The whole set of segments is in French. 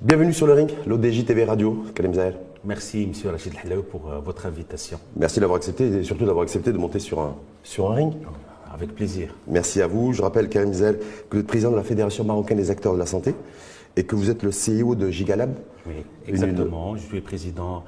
Bienvenue sur le ring, l'ODJ TV Radio, Karim Zahel. Merci, M. Rachid Hallaoui, pour votre invitation. Merci d'avoir accepté et surtout d'avoir accepté de monter sur un ring. Avec plaisir. Merci à vous. Je rappelle, Karim Zahel, que vous êtes président de la Fédération marocaine des acteurs de la santé et que vous êtes le CEO de Gigalab. Oui, exactement. Je suis président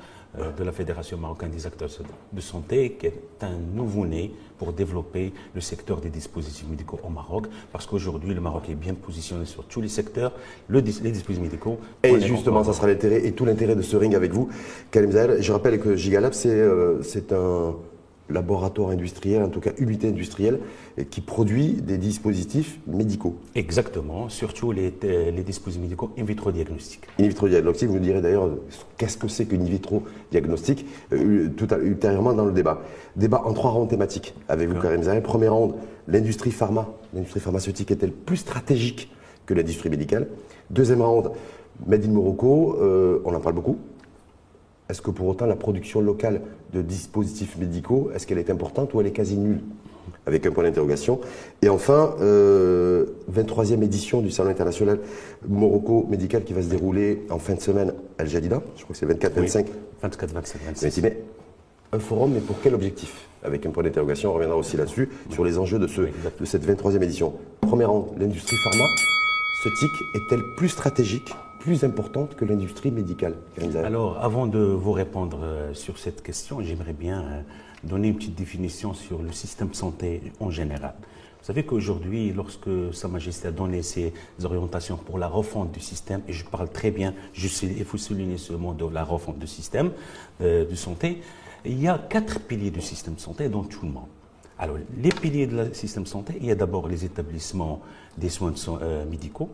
de la Fédération marocaine des acteurs de santé, qui est un nouveau-né pour développer le secteur des dispositifs médicaux au Maroc, parce qu'aujourd'hui, le Maroc est bien positionné sur tous les secteurs, les dispositifs médicaux. Et justement, ça sera l'intérêt et tout l'intérêt de ce ring avec vous, Karim Zahel. Je rappelle que Gigalab, c'est un laboratoire industriel, en tout cas unité industrielle, qui produit des dispositifs médicaux. Exactement, surtout les dispositifs médicaux in vitro diagnostic. In vitro diagnostic, vous nous direz d'ailleurs qu'est-ce que c'est qu'une in vitro diagnostic ultérieurement dans le débat. Débat en 3 rondes thématiques avec vous, Karim Zahel. Première ronde, l'industrie pharmaceutique est-elle plus stratégique que l'industrie médicale? Deuxième ronde, Made in Morocco, on en parle beaucoup. Est-ce que pour autant la production locale de dispositifs médicaux, est-ce qu'elle est importante ou elle est quasi nulle? Avec un point d'interrogation. Et enfin, 23e édition du Salon international Morocco médical qui va se dérouler en fin de semaine à El Jadida. Je crois que c'est 24, 25. 24, 25, 26. Mais un forum, mais pour quel objectif? Avec un point d'interrogation, on reviendra aussi là-dessus, sur les enjeux de cette 23e édition. Première ronde, l'industrie pharmaceutique est-elle plus stratégique, plus importante que l'industrie médicale? Alors, avant de vous répondre sur cette question, j'aimerais bien donner une petite définition sur le système de santé en général. Vous savez qu'aujourd'hui, lorsque Sa Majesté a donné ses orientations pour la refonte du système, et je parle très bien, il faut souligner ce mot de la refonte du système de santé, il y a 4 piliers du système de santé dans tout le monde. Alors, les piliers du système de santé, il y a d'abord les établissements des soins médicaux,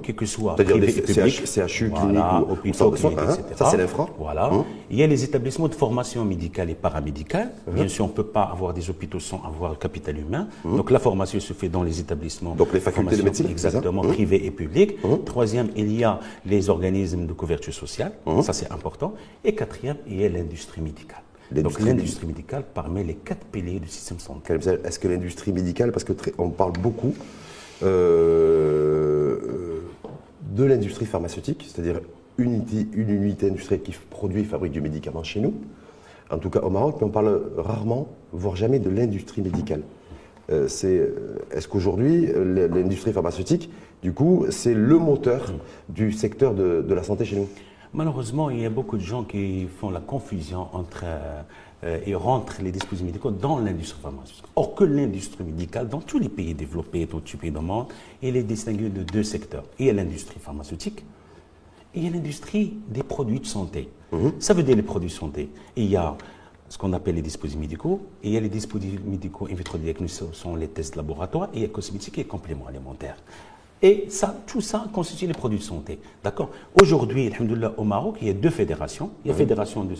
quel que soit privé et public, CHU, voilà, hôpitaux, etc. Ça, c'est l'infra. Voilà. Il y a les établissements de formation médicale et paramédicale. Bien sûr, on ne peut pas avoir des hôpitaux sans avoir le capital humain. Donc, la formation se fait dans les établissements. Donc, les facultés de médecine, exactement, privés et publics. Troisième, il y a les organismes de couverture sociale. Ça, c'est important. Et quatrième, il y a l'industrie médicale. Donc l'industrie médicale parmi les 4 piliers du système de santé. Est-ce que l'industrie médicale, parce qu'on parle beaucoup de l'industrie pharmaceutique, c'est-à-dire une unité industrielle qui produit et fabrique du médicament chez nous, en tout cas au Maroc, mais on parle rarement, voire jamais de l'industrie médicale. Est-ce qu'aujourd'hui, l'industrie pharmaceutique, du coup, c'est le moteur du secteur de la santé chez nous? Malheureusement, il y a beaucoup de gens qui font la confusion entre et rentrent les dispositifs médicaux dans l'industrie pharmaceutique. Or que l'industrie médicale, dans tous les pays développés, dans tous les pays du monde, elle est distinguée de 2 secteurs. Il y a l'industrie pharmaceutique et il y a l'industrie des produits de santé. Ça veut dire les produits de santé. Et il y a ce qu'on appelle les dispositifs médicaux, et il y a les dispositifs médicaux in vitro diagnostic, ce sont les tests laboratoires, et il y a cosmétiques et compléments alimentaires. Et ça, tout ça constitue les produits de santé. D'accord? Aujourd'hui, alhamdoulilah, au Maroc, il y a 2 fédérations. Il y a la fédération de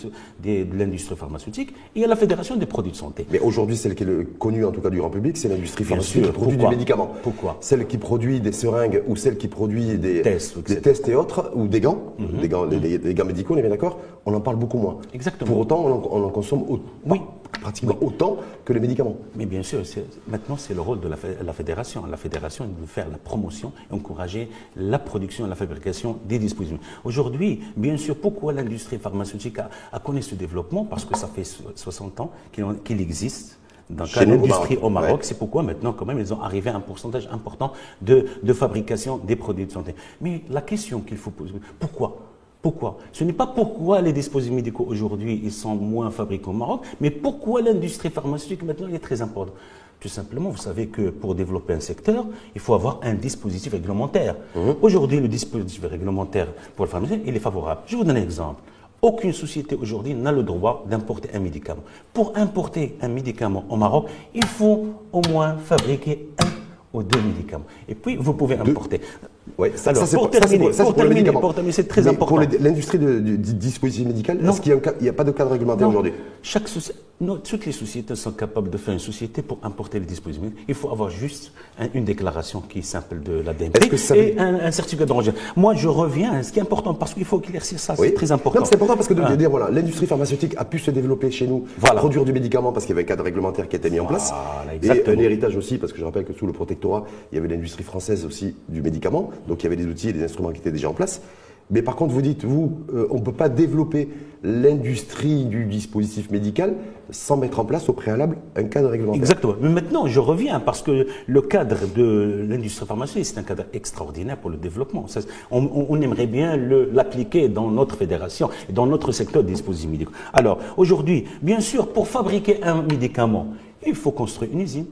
l'industrie pharmaceutique et il y a la fédération des produits de santé. Mais aujourd'hui, celle qui est connue, en tout cas du grand public, c'est l'industrie pharmaceutique qui produit du médicament. Pourquoi? Celle qui produit des seringues ou celle qui produit des tests et autres, ou des gants, des gants médicaux, on est bien d'accord? On en parle beaucoup moins. Exactement. Pour autant, on en consomme pratiquement autant que les médicaments. Mais bien sûr, maintenant c'est le rôle de la fédération. La fédération est de faire la promotion et encourager la production et la fabrication des dispositifs. Aujourd'hui, bien sûr, pourquoi l'industrie pharmaceutique a connu ce développement? Parce que ça fait 60 ans qu'il existe. Dans l'industrie au Maroc, c'est pourquoi maintenant, quand même, ils ont arrivé à un pourcentage important de fabrication des produits de santé. Mais la question qu'il faut poser, pourquoi? Ce n'est pas pourquoi les dispositifs médicaux aujourd'hui ils sont moins fabriqués au Maroc, mais pourquoi l'industrie pharmaceutique maintenant est très importante. Tout simplement, vous savez que pour développer un secteur, il faut avoir un dispositif réglementaire. Aujourd'hui, le dispositif réglementaire pour le pharmacien, il est favorable. Je vous donne un exemple. Aucune société aujourd'hui n'a le droit d'importer un médicament. Pour importer un médicament au Maroc, il faut au moins fabriquer 1 ou 2 médicaments. Et puis, vous pouvez importer Ouais, Alors, pour terminer, c'est très important. Pour l'industrie du dispositif médical, est-ce qu'il n'y a pas de cadre réglementaire aujourd'hui? Toutes les sociétés sont capables de faire une société pour importer les dispositifs. Il faut avoir juste une déclaration qui est simple de la DMP et un certificat d'origine. Moi, je reviens à ce qui est important parce qu'il faut éclaircir ça, c'est très important. C'est important parce que de dire, voilà, l'industrie pharmaceutique a pu se développer chez nous, produire du médicament parce qu'il y avait un cadre réglementaire qui était mis en place. Et un héritage aussi, parce que je rappelle que sous le protectorat, il y avait l'industrie française aussi du médicament. Donc il y avait des outils et des instruments qui étaient déjà en place. Mais par contre, vous dites, on ne peut pas développer l'industrie du dispositif médical sans mettre en place au préalable un cadre réglementaire. Exactement. Mais maintenant, je reviens parce que le cadre de l'industrie pharmaceutique, c'est un cadre extraordinaire pour le développement. On aimerait bien l'appliquer dans notre fédération et dans notre secteur des dispositifs médicaux. Alors, aujourd'hui, bien sûr, pour fabriquer un médicament, il faut construire une usine.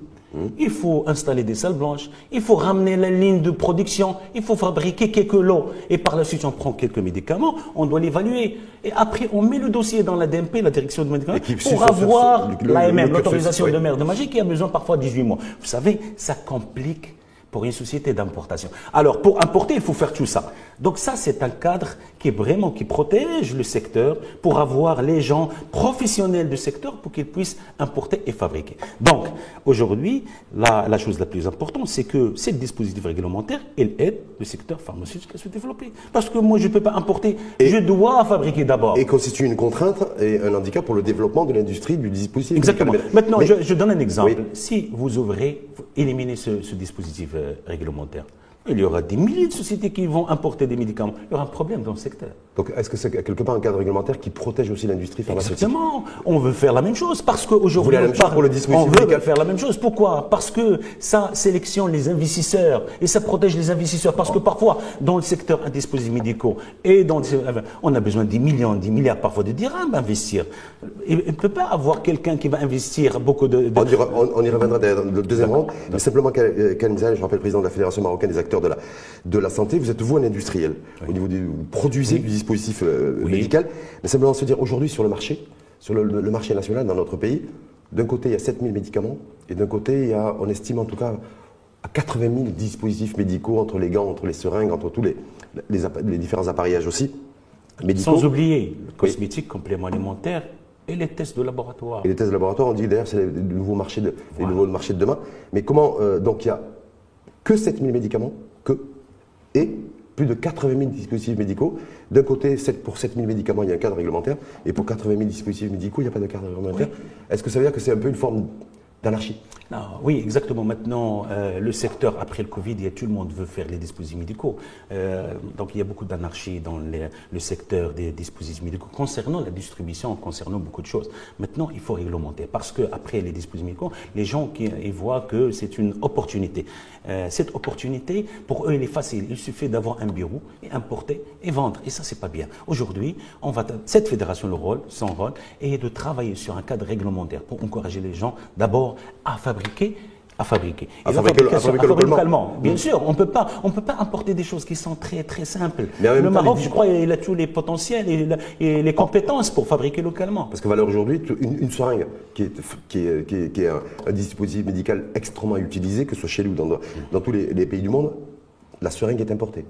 Il faut installer des salles blanches, il faut ramener la ligne de production, il faut fabriquer quelques lots. Et par la suite, on prend quelques médicaments, on doit l'évaluer. Et après, on met le dossier dans la DMP, la direction de médicaments, pour avoir l'AMM, l'autorisation de maire de magie, qui a besoin parfois de 18 mois. Vous savez, ça complique pour une société d'importation. Alors, pour importer, il faut faire tout ça. Donc ça, c'est un cadre qui protège le secteur pour avoir les gens professionnels du secteur pour qu'ils puissent importer et fabriquer. Donc, aujourd'hui, la chose la plus importante, c'est que ces dispositifs réglementaires, ils aident le secteur pharmaceutique à se développer. Parce que moi, je ne peux pas importer, je dois fabriquer d'abord. Et constitue une contrainte et un handicap pour le développement de l'industrie du dispositif. Exactement. Maintenant, je donne un exemple. Oui. Si vous éliminez ce dispositif réglementaire, il y aura des milliers de sociétés qui vont importer des médicaments. Il y aura un problème dans le secteur. Donc, est-ce que c'est quelque part un cadre réglementaire qui protège aussi l'industrie pharmaceutique? Exactement. On veut faire la même chose parce qu'aujourd'hui, on veut faire la même chose. Pourquoi? Parce que ça sélectionne les investisseurs et ça protège les investisseurs. Parce que parfois, dans le secteur des dispositifs médicaux, on a besoin des millions, des milliards parfois de dirhams à investir. Il ne peut pas avoir quelqu'un qui va investir beaucoup de... On y reviendra dans le deuxième round. Mais simplement, Karim Zahel, je rappelle président de la Fédération marocaine des acteurs de la santé, vous êtes vous un industriel, au niveau vous produisez du dispositif médical, mais simplement se dire aujourd'hui sur le marché national dans notre pays, d'un côté il y a 7000 médicaments, et d'un côté il y a, on estime en tout cas, à 80 000 dispositifs médicaux entre les gants, entre les seringues, entre tous les différents appareillages aussi médicaux. Sans oublier le cosmétique, complément alimentaire, et les tests de laboratoire. Et les tests de laboratoire, on dit d'ailleurs c'est les nouveaux marchés de demain. Mais comment, donc il y a que 7000 médicaments, et plus de 80 000 dispositifs médicaux. D'un côté, pour 7000 médicaments, il y a un cadre réglementaire, et pour 80 000 dispositifs médicaux, il n'y a pas de cadre réglementaire. Oui. Est-ce que ça veut dire que c'est un peu une forme d'anarchie? Oui, exactement. Maintenant, le secteur, après le Covid, tout le monde veut faire les dispositifs médicaux. Donc, il y a beaucoup d'anarchie dans le secteur des dispositifs médicaux concernant la distribution, concernant beaucoup de choses. Maintenant, il faut réglementer parce qu'après les dispositifs médicaux, les gens ils voient que c'est une opportunité. Cette opportunité, pour eux, elle est facile. Il suffit d'avoir un bureau et importer et vendre. Et ça, c'est pas bien. Aujourd'hui, cette fédération, son rôle est de travailler sur un cadre réglementaire pour encourager les gens d'abord à fabriquer. Et localement. Bien sûr, on peut pas importer des choses qui sont très très simples. Le Maroc, je crois, il a tous les potentiels et les compétences pour fabriquer localement. Parce que valeur aujourd'hui, une seringue qui est un dispositif médical extrêmement utilisé, que ce soit chez nous ou dans tous les pays du monde, la seringue est importée.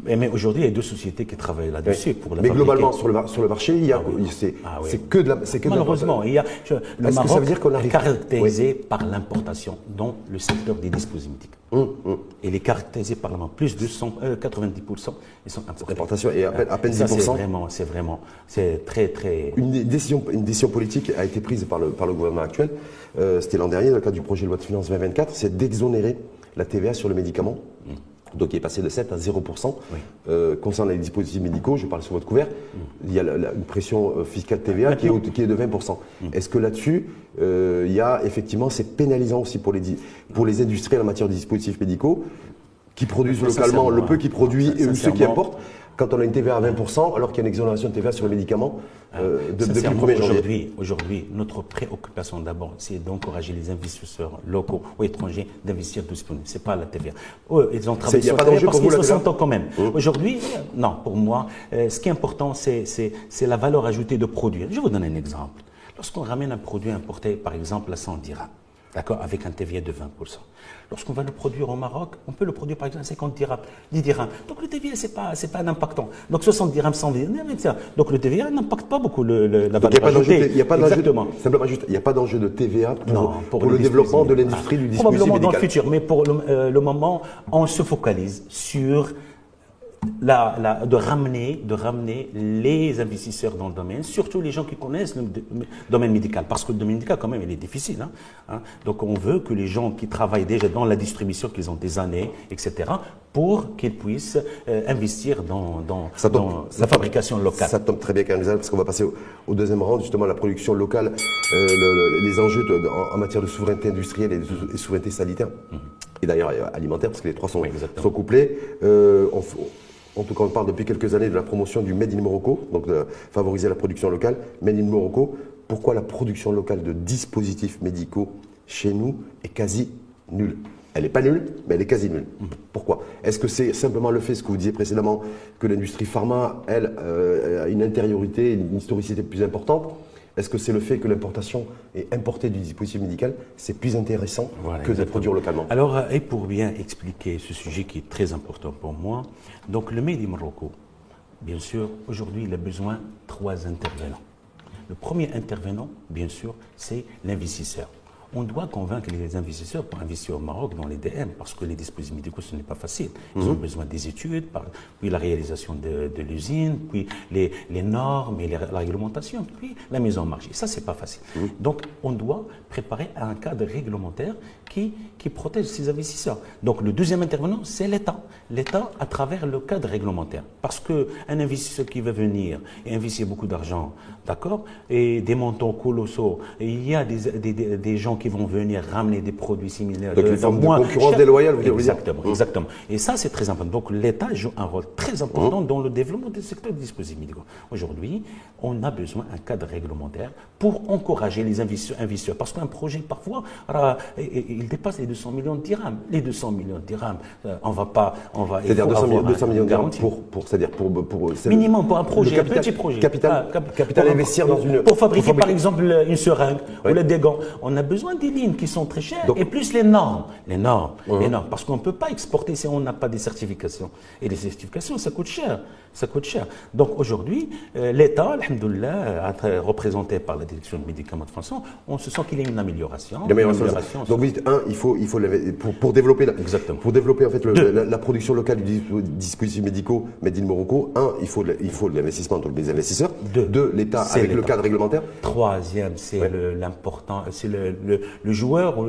Mais aujourd'hui, il y a deux sociétés qui travaillent là-dessus pour la fabriquer. Mais globalement, sur le marché, il y a, c'est que de la. Malheureusement, il y a. Le Maroc est caractérisé par l'importation dans le secteur des dispositifs médicaux. Il est caractérisé par plus de 90%, ils sont importés. L'importation est à peine 10%. C'est très très. Une décision politique a été prise par le gouvernement actuel. C'était l'an dernier, dans le cadre du projet de loi de finances 2024, c'est d'exonérer la TVA sur le médicament. Donc, il est passé de 7 à 0%. Concernant les dispositifs médicaux, je parle sur votre couvert, il y a une pression fiscale TVA qui est de 20%. Est-ce que là-dessus, il y a effectivement, c'est pénalisant aussi pour les industriels en matière de dispositifs médicaux qui produisent localement le peu qu'ils produisent et ceux qui importent? Quand on a une TVA à 20%, alors qu'il y a une exonération de TVA sur les médicaments depuis le 1er janvier. Aujourd'hui, notre préoccupation d'abord, c'est d'encourager les investisseurs locaux ou étrangers d'investir disponibles. Ce n'est pas la TVA. Ils ont travaillé sur la TVA parce qu'ils se sentent quand même. Aujourd'hui, non, pour moi, ce qui est important, c'est la valeur ajoutée de produire. Je vous donne un exemple. Lorsqu'on ramène un produit importé, par exemple, à 100 dirhams, d'accord, avec un TVA de 20%. Lorsqu'on va le produire au Maroc, on peut le produire par exemple à 50 dirhams, 10 dirhams. Donc le TVA, ce n'est pas un impactant. Donc 60 dirhams, 100 dirhams, etc. Donc le TVA n'impacte pas beaucoup la valeur ajoutée. Il n'y a pas d'enjeu, simplement juste, il n'y a pas d'enjeu de TVA pour le développement de l'industrie du dispositif probablement médical. Dans le futur, mais pour le moment, on se focalise sur de ramener les investisseurs dans le domaine, surtout les gens qui connaissent le domaine médical, parce que le domaine médical, quand même, il est difficile. Donc, on veut que les gens qui travaillent déjà dans la distribution, qu'ils ont des années, etc., pour qu'ils puissent investir dans la fabrication locale. Ça tombe très bien, Karim Zahel, parce qu'on va passer au deuxième rang, justement, la production locale, les enjeux en matière de souveraineté industrielle et de souveraineté sanitaire, et d'ailleurs alimentaire, parce que les trois sont couplés. En tout cas, on parle depuis quelques années de la promotion du Made in Morocco, donc de favoriser la production locale. Made in Morocco, pourquoi la production locale de dispositifs médicaux chez nous est quasi nulle? Elle n'est pas nulle, mais elle est quasi nulle. Pourquoi? Est-ce que c'est simplement le fait, ce que vous disiez précédemment, que l'industrie pharma, elle, a une intériorité, une historicité plus importante? Est-ce que c'est le fait que l'importation et importer du dispositif médical, c'est plus intéressant que de produire localement? Alors, et pour bien expliquer ce sujet qui est très important pour moi, donc le Made in Morocco, bien sûr, aujourd'hui, il a besoin de 3 intervenants. Le premier intervenant, bien sûr, c'est l'investisseur. On doit convaincre les investisseurs pour investir au Maroc dans les DM, parce que les dispositifs médicaux, ce n'est pas facile. Ils ont besoin des études, puis la réalisation de l'usine, puis les normes et la réglementation, puis la mise en marché. Ça, c'est pas facile. Donc, on doit préparer un cadre réglementaire qui protège ces investisseurs. Donc, le deuxième intervenant, c'est l'État. L'État à travers le cadre réglementaire. Parce qu'un investisseur qui va venir et investir beaucoup d'argent, d'accord, et des montants colossaux, et il y a des gens qui vont venir ramener des produits similaires. Donc une forme de concurrence déloyale, vous voulez dire? Exactement. Et ça, c'est très important. Donc l'État joue un rôle très important dans le développement des secteurs des dispositifs médicaux. Aujourd'hui, on a besoin d'un cadre réglementaire pour encourager les investisseurs. Parce qu'un projet, parfois, il dépasse les 200 millions de dirhams. Les 200 millions de dirhams, c'est-à-dire 200 millions de dirhams pour minimum pour un projet, un petit projet. Capital investir dans une... Pour fabriquer, par exemple, une seringue ou des gants. On a besoin des lignes qui sont très chères et plus les normes. Les normes. Parce qu'on ne peut pas exporter si on n'a pas des certifications. Et les certifications, ça coûte cher. Ça coûte cher. Donc aujourd'hui, l'État, alhamdoulilah, représenté par la direction de médicaments de France, on se sent qu'il y a une amélioration. Donc vous dites, il faut pour développer en fait la production locale du dispositif médicaux Made in Morocco, il faut de l'investissement, donc des investisseurs. 2, l'État avec le cadre réglementaire. Troisième, c'est l'important, c'est le joueur ou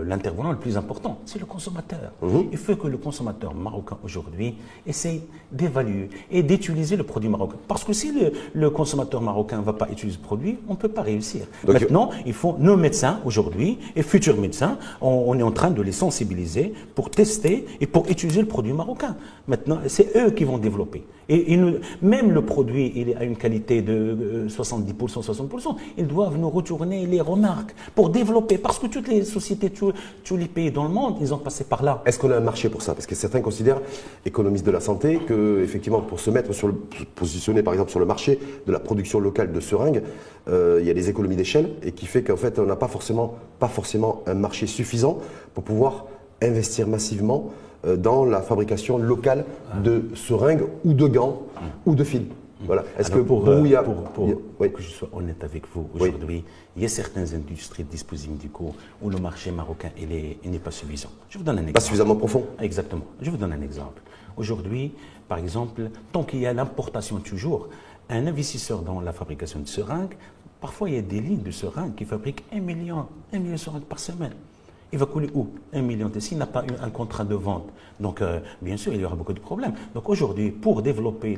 l'intervenant le plus important, c'est le consommateur. Il faut que le consommateur marocain aujourd'hui essaye d'évaluer et d'utiliser le produit marocain. Parce que si le consommateur marocain ne va pas utiliser le produit, on ne peut pas réussir. Donc, maintenant, il faut nos médecins aujourd'hui et futurs médecins, on est en train de les sensibiliser pour tester et pour utiliser le produit marocain. Maintenant, c'est eux qui vont développer. Et même le produit, il a une qualité de 70%, 60%. Ils doivent nous retourner les remarques pour développer. Parce que toutes les sociétés, tous les pays dans le monde, ils ont passé par là. Est-ce qu'on a un marché pour ça? Parce que certains considèrent, économistes de la santé, que effectivement, pour se mettre positionner par exemple sur le marché de la production locale de seringues, il y a des économies d'échelle et qui fait qu'en fait, on n'a pas forcément un marché suffisant pour pouvoir investir massivement dans la fabrication locale de seringues ou de gants ou de fils. Voilà. Est-ce que pour que je sois honnête avec vous, aujourd'hui, il y a certaines industries de dispositifs médicaux où le marché marocain n'est pas suffisant. Je vous donne un exemple. Pas suffisamment profond. Exactement. Je vous donne un exemple. Aujourd'hui, par exemple, tant qu'il y a l'importation toujours, un investisseur dans la fabrication de seringues, parfois il y a des lignes de seringues qui fabriquent 1 million de seringues par semaine. Il va couler où? 1 million s'il n'a pas eu un contrat de vente. Donc, bien sûr, il y aura beaucoup de problèmes. Donc, aujourd'hui, pour développer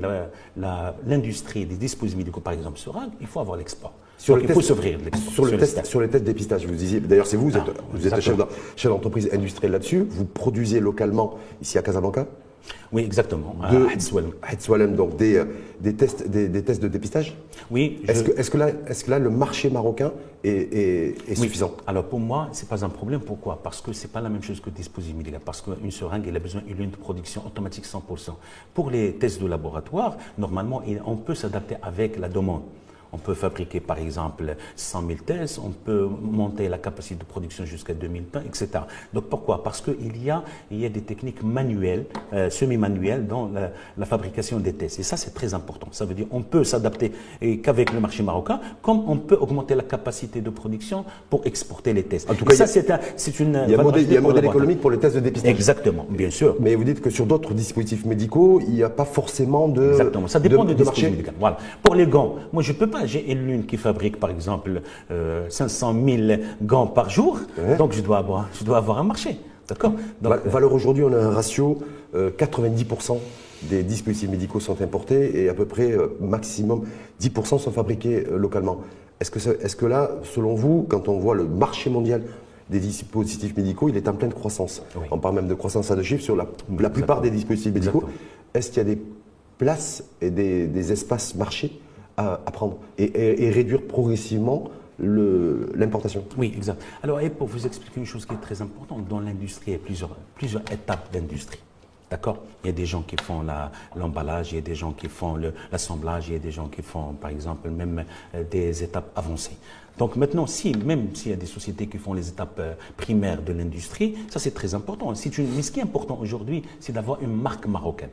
l'industrie des dispositifs médicaux, par exemple, seringues, il faut avoir l'export. Il faut s'ouvrir sur les tests dépistage, vous disiez, d'ailleurs, c'est vous êtes chef d'entreprise industrielle là-dessus. Vous produisez localement ici à Casablanca? Oui, exactement. Hetz-Walem, donc des tests de dépistage? Oui. Est-ce que là, le marché marocain est suffisant? Alors pour moi, ce n'est pas un problème. Pourquoi? Parce que ce n'est pas la même chose que le dispositif médical. Parce qu'une seringue, elle a besoin d'une ligne de production automatique 100%. Pour les tests de laboratoire, normalement, on peut s'adapter avec la demande. On peut fabriquer par exemple 100 000 tests, on peut monter la capacité de production jusqu'à 2000 tonnes, etc. Donc pourquoi? Parce qu'il y a des techniques manuelles, semi-manuelles dans la fabrication des tests. Et ça, c'est très important. Ça veut dire qu'on peut s'adapter qu'avec le marché marocain, comme on peut augmenter la capacité de production pour exporter les tests. En tout cas, ça, c'est une... Il y a un modèle économique pour les tests de dépistage. Exactement, bien sûr. Mais vous dites que sur d'autres dispositifs médicaux, il n'y a pas forcément de Exactement, ça dépend du marché. dispositif médical. Voilà. Pour les gants, moi je ne peux pas, j'ai une lune qui fabrique par exemple 500 000 gants par jour, donc je dois avoir un marché. D'accord. Valeur aujourd'hui, on a un ratio 90% des dispositifs médicaux sont importés et à peu près maximum 10% sont fabriqués localement. Est-ce que là, selon vous, quand on voit le marché mondial des dispositifs médicaux, il est en pleine croissance. Oui. On parle même de croissance à deux chiffres sur la plupart des dispositifs médicaux. Est-ce qu'il y a des places et des espaces marchés à prendre et réduire progressivement l'importation? Oui, exact. Alors, et pour vous expliquer une chose qui est très importante, dans l'industrie, il y a plusieurs étapes d'industrie. D'accord. Il y a des gens qui font l'emballage, il y a des gens qui font l'assemblage, il y a des gens qui font, par exemple, même des étapes avancées. Donc maintenant, même s'il y a des sociétés qui font les étapes primaires de l'industrie, ça c'est très important. Mais ce qui est important aujourd'hui, c'est d'avoir une marque marocaine.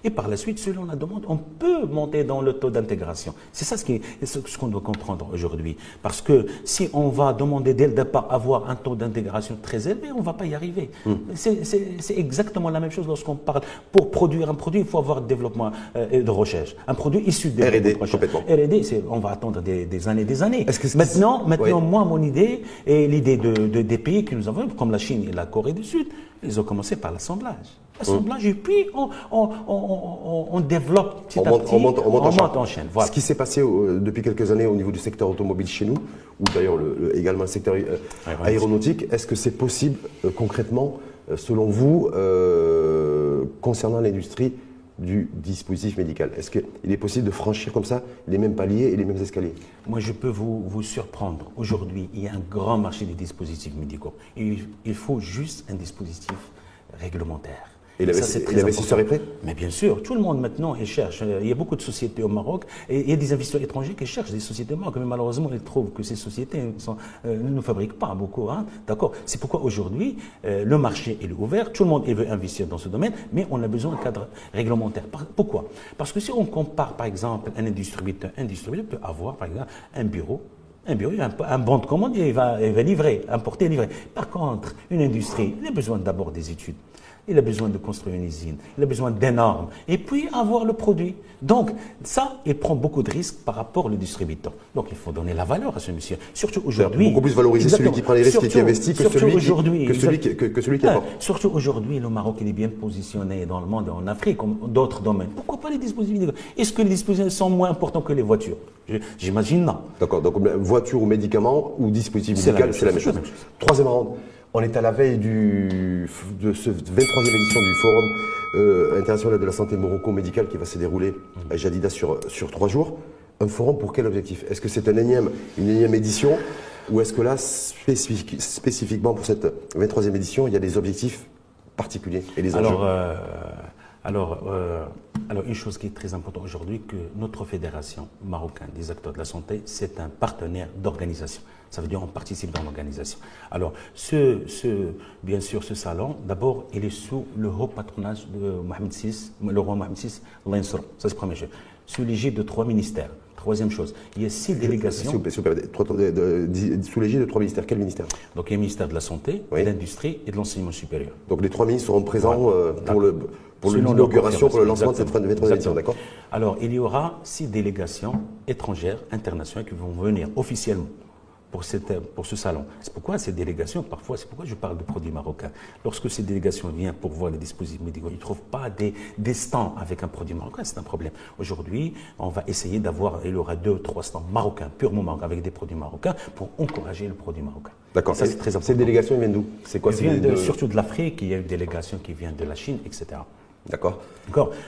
Et par la suite, selon la demande, on peut monter dans le taux d'intégration. C'est ça ce qu'on doit comprendre aujourd'hui. Parce que si on va demander dès le départ avoir un taux d'intégration très élevé, on ne va pas y arriver. C'est exactement la même chose lorsqu'on parle. Pour produire un produit, il faut avoir de développement et de recherche. Un produit issu de R&D, complètement. R&D, on va attendre des années, des années. Maintenant, oui. Moi, mon idée, et l'idée des pays que nous avons, comme la Chine et la Corée du Sud, ils ont commencé par l'assemblage. L'assemblage, et puis on développe petit à petit, on monte en chaîne. Voilà. Ce qui s'est passé depuis quelques années au niveau du secteur automobile chez nous, ou d'ailleurs également le secteur aéronautique, est-ce que c'est possible concrètement, selon vous, concernant l'industrie du dispositif médical? Est-ce qu'il est possible de franchir comme ça les mêmes paliers et les mêmes escaliers? Moi, je peux vous surprendre. Aujourd'hui, il y a un grand marché des dispositifs médicaux. Il faut juste un dispositif réglementaire. Et l'investisseur est prêt? Mais bien sûr, tout le monde maintenant il cherche. Il y a beaucoup de sociétés au Maroc et il y a des investisseurs étrangers qui cherchent des sociétés au Maroc. Mais malheureusement, ils trouvent que ces sociétés ne fabriquent pas beaucoup. Hein. D'accord. C'est pourquoi aujourd'hui, le marché est ouvert. Tout le monde veut investir dans ce domaine, mais on a besoin d'un cadre réglementaire. Pourquoi? Parce que si on compare, par exemple, un distributeur peut avoir, par exemple, un bureau, un bon de commande, il va livrer, importer et livrer. Par contre, une industrie, il a besoin d'abord des études. Il a besoin de construire une usine, il a besoin des normes, et puis avoir le produit. Donc, ça, il prend beaucoup de risques par rapport au distributeur. Donc, il faut donner la valeur à ce monsieur. Surtout aujourd'hui. Beaucoup plus valoriser celui qui prend les risques et qui investit que celui qui apporte. Surtout aujourd'hui, le Maroc, il est bien positionné dans le monde et en Afrique, comme d'autres domaines. Pourquoi pas les dispositifs médicaux? Est-ce que les dispositifs sont moins importants que les voitures? J'imagine non. D'accord, donc voiture ou médicament ou dispositif médical, c'est la même chose. Troisième round. On est à la veille de ce 23e édition du Forum international de la santé morocco-médicale qui va se dérouler à Jadida sur 3 jours. Un forum pour quel objectif? Est-ce que c'est une énième édition ou est-ce que là, spécifiquement pour cette 23e édition, il y a des objectifs particuliers et des enjeux? Alors, une chose qui est très importante aujourd'hui, que notre fédération marocaine des acteurs de la santé, c'est un partenaire d'organisation. Ça veut dire qu'on participe dans l'organisation. Alors, bien sûr, ce salon, d'abord, il est sous le haut patronage de Mohamed VI, le roi Mohamed VI, Allah Yansur. Ça, c'est la première chose. Sous l'égide de 3 ministères. Troisième chose, il y a 6 délégations. Sous l'égide de 3 ministères. Quel ministère? Donc, il y a le ministère de la Santé, de l'Industrie et de l'Enseignement supérieur. Donc, les 3 ministres seront présents pour l'inauguration, pour le lancement de cette 23e édition, d'accord? Alors, il y aura 6 délégations étrangères, internationales, qui vont venir officiellement pour ce salon. C'est pourquoi ces délégations, parfois, c'est pourquoi je parle de produits marocains. Lorsque ces délégations viennent pour voir les dispositifs médicaux, ils ne trouvent pas des stands avec un produit marocain, c'est un problème. Aujourd'hui, on va essayer il y aura 2 ou 3 stands marocains, purement marocains, avec des produits marocains, pour encourager le produit marocain. D'accord. Ça, c'est très important. Ces délégations viennent d'où? C'est quoi? Elles viennent surtout de l'Afrique, il y a une délégation qui vient de la Chine, etc. D'accord.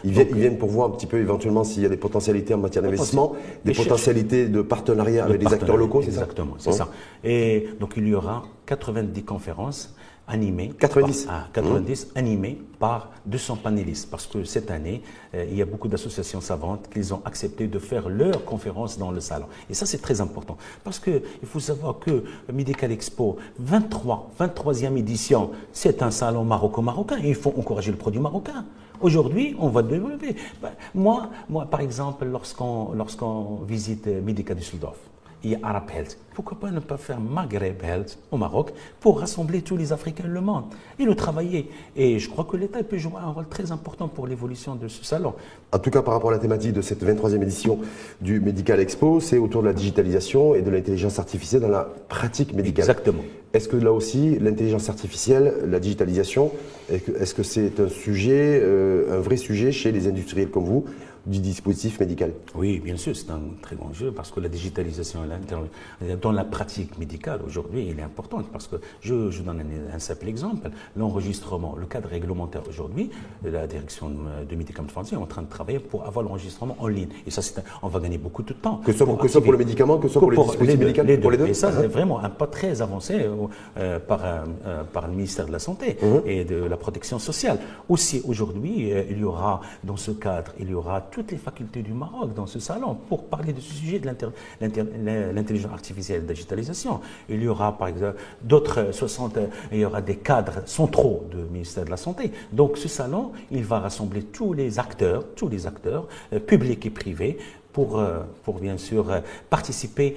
Ils viennent pour voir un petit peu éventuellement s'il y a des potentialités en matière d'investissement, des potentialités de partenariat avec des acteurs locaux, c'est ça? Exactement, c'est ça. Et donc il y aura 90 conférences animé 90. par, 90 animé par 200 panélistes, parce que cette année, il y a beaucoup d'associations savantes qui ont accepté de faire leur conférence dans le salon. Et ça, c'est très important, parce qu'il faut savoir que Medical Expo 23e édition, c'est un salon maroco-marocain, et il faut encourager le produit marocain. Aujourd'hui, on va développer. Moi, par exemple, lorsqu'on visite Medica Düsseldorf, il y a Arab Health. Pourquoi pas ne pas faire Maghreb Health au Maroc pour rassembler tous les Africains le monde et le travailler. Et je crois que l'État peut jouer un rôle très important pour l'évolution de ce salon. En tout cas, par rapport à la thématique de cette 23e édition du Medical Expo, c'est autour de la digitalisation et de l'intelligence artificielle dans la pratique médicale. Exactement. Est-ce que là aussi, l'intelligence artificielle, la digitalisation, est-ce que c'est un sujet, un vrai sujet chez les industriels comme vous, du dispositif médical? Oui, bien sûr, c'est un très grand jeu parce que la digitalisation dans la pratique médicale aujourd'hui, elle est importante parce que je donne un simple exemple. L'enregistrement, le cadre réglementaire aujourd'hui, la direction de médicaments de France est en train de travailler pour avoir l'enregistrement en ligne. Et ça, on va gagner beaucoup de temps. Que ce soit pour le médicament, que ce soit pour les dispositifs médicaux, pour les deux. Et ça, c'est vraiment un pas très avancé par le ministère de la Santé et de la Protection sociale. Aussi, aujourd'hui, il y aura, dans ce cadre, il y aura toutes les facultés du Maroc dans ce salon pour parler de ce sujet de l'intelligence artificielle et de la digitalisation. Il y aura par exemple il y aura des cadres centraux du ministère de la Santé. Donc ce salon, il va rassembler tous les acteurs publics et privés, pour bien sûr participer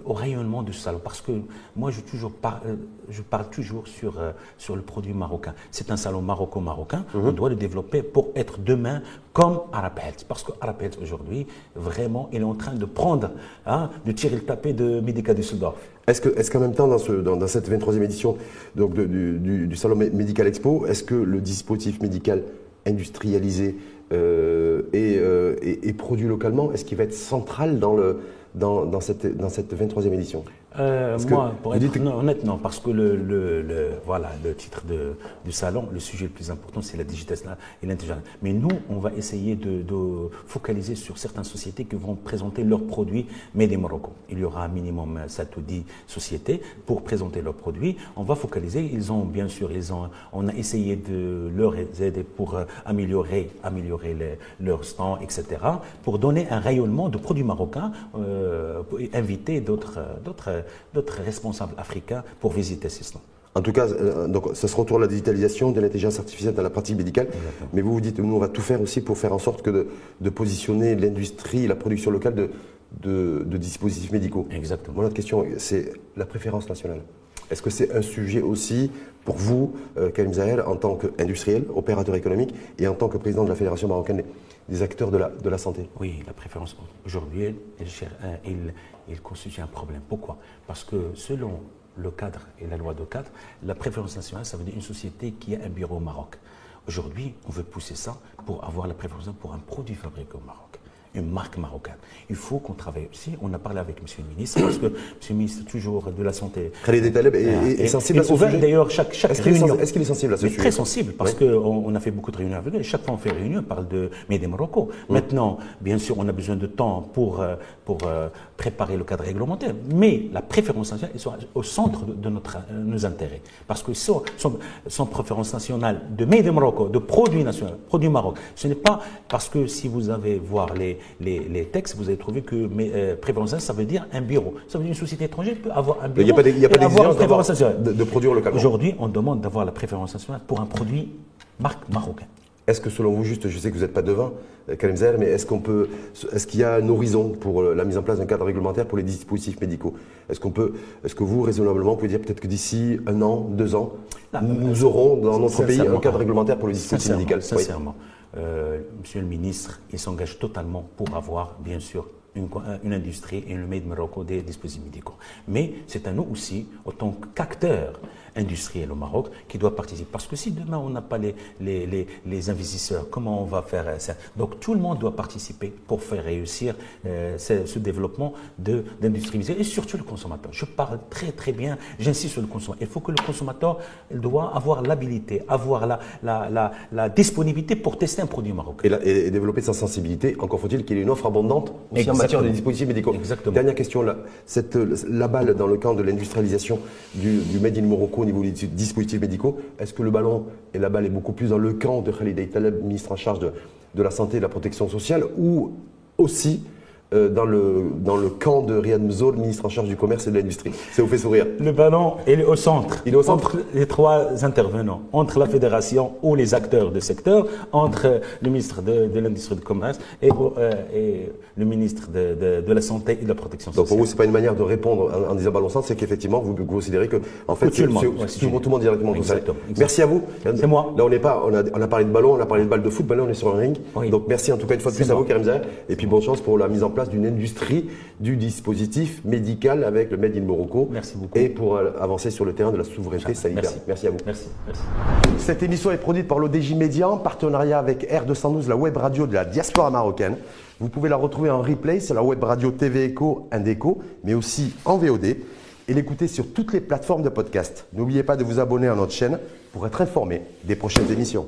au rayonnement du salon. Parce que moi, je parle toujours sur le produit marocain. C'est un salon maroco-marocain. On doit le développer pour être demain comme Arab Health. Parce que Arab Health, aujourd'hui, vraiment, il est en train de prendre, de tirer le tapis de Medica Düsseldorf. Est-ce qu'en même temps, dans cette 23e édition donc du salon Medical Expo, est-ce que le dispositif médical industrialisé et produit localement, est-ce qu'il va être central dans cette 23e édition? Moi, pour être honnête, non, parce que voilà, le titre du salon, le sujet le plus important, c'est la digitalisation et l'intelligence. Mais nous, on va essayer de focaliser sur certaines sociétés qui vont présenter leurs produits made in Morocco. Il y aura un minimum 7 ou 10 sociétés pour présenter leurs produits. On va focaliser. On a essayé de leur aider pour améliorer leur stand, etc., pour donner un rayonnement de produits marocains, et inviter d'autres responsables africains pour visiter ces stands. En tout cas, donc, ça sera autour de la digitalisation, de l'intelligence artificielle dans la pratique médicale. Exactement. Mais vous dites, nous, on va tout faire aussi pour faire en sorte que de positionner l'industrie, la production locale de dispositifs médicaux. Exactement. Mon autre question, c'est la préférence nationale. Est-ce que c'est un sujet aussi pour vous, Karim Zahel, en tant qu'industriel, opérateur économique et en tant que président de la Fédération marocaine des acteurs de la santé? Oui, la préférence, aujourd'hui, il constitue un problème. Pourquoi? Parce que selon le cadre et la loi de cadre, la préférence nationale, ça veut dire une société qui a un bureau au Maroc. Aujourd'hui, on veut pousser ça pour avoir la préférence pour un produit fabriqué au Maroc, une marque marocaine. Il faut qu'on travaille aussi. On a parlé avec M. le ministre, parce que M. le ministre, toujours de la Santé, Khalid Taleb est sensible à ce sujet. D'ailleurs, chaque réunion. Est-ce qu'il est sensible à ce sujet? Très sensible, parce qu'on a fait beaucoup de réunions avec lui. Chaque fois qu'on fait réunion, on parle de Made in Morocco. Maintenant, bien sûr, on a besoin de temps pour préparer le cadre réglementaire, mais la préférence nationale est au centre de nos intérêts. Parce que son préférence nationale de Made in Morocco, de produit national, produit Maroc, ce n'est pas parce que si vous avez voir les textes, vous allez trouver que préférence nationale, ça veut dire un bureau. Ça veut dire une société étrangère peut avoir un bureau. Il n'y a pas d'exigence de produire localement. Aujourd'hui, on demande d'avoir la préférence nationale pour un produit marque marocain. Est-ce que selon vous, juste, je sais que vous n'êtes pas devin, Karim Zahel, mais est-ce qu'il y a un horizon pour la mise en place d'un cadre réglementaire pour les dispositifs médicaux? Est-ce que vous, raisonnablement, pouvez dire peut-être que d'ici 1 an, 2 ans, nous aurons dans notre pays un cadre réglementaire pour les dispositifs médicaux? Sincèrement, Monsieur le ministre, il s'engage totalement pour avoir, bien sûr, une industrie et le Made in Morocco des dispositifs médicaux. Mais c'est à nous aussi, en tant qu'acteurs industriels au Maroc, qui doit participer. Parce que si demain on n'a pas les investisseurs, comment on va faire ça? Donc tout le monde doit participer pour faire réussir ce développement d'industrie visuelle et surtout le consommateur. Je parle très très bien, j'insiste sur le consommateur. Il faut que le consommateur doit avoir l'habilité, avoir la disponibilité pour tester un produit marocain. Et développer sa sensibilité, encore faut-il qu'il y ait une offre abondante aussi en matière de dispositifs médicaux. Exactement. Dernière question, la balle dans le camp de l'industrialisation du Made in Morocco niveau des dispositifs médicaux. Est-ce que le ballon et la balle est beaucoup plus dans le camp de Khalid Taleb, ministre en charge de la santé et de la protection sociale, ou aussi dans le camp de Riyad Mzour, ministre en charge du commerce et de l'industrie? Ça vous fait sourire? Le ballon, il est au centre. Il est au centre. Entre les trois intervenants, entre la fédération ou les acteurs de secteur, entre le ministre de l'industrie et du commerce et le ministre de la santé et de la protection sociale. Donc pour vous, ce n'est pas une manière de répondre en disant ballon centre, c'est qu'effectivement, vous considérez que en fait, tout le monde directement. Exactement. Merci à vous. C'est moi. Là, on a parlé de ballon, on a parlé de balle de foot, là, on est sur un ring. Oui. Donc merci en tout cas une fois de plus à vous, Karim Zahir. Et puis bonne chance pour la mise en place d'une industrie du dispositif médical avec le Made in Morocco. Merci beaucoup. Et pour avancer sur le terrain de la souveraineté sanitaire. Merci à vous. Merci. Cette émission est produite par l'ODJ Média en partenariat avec R212, la web radio de la diaspora marocaine. Vous pouvez la retrouver en replay sur la web radio TV Echo, Indeco, mais aussi en VOD et l'écouter sur toutes les plateformes de podcast. N'oubliez pas de vous abonner à notre chaîne pour être informé des prochaines émissions.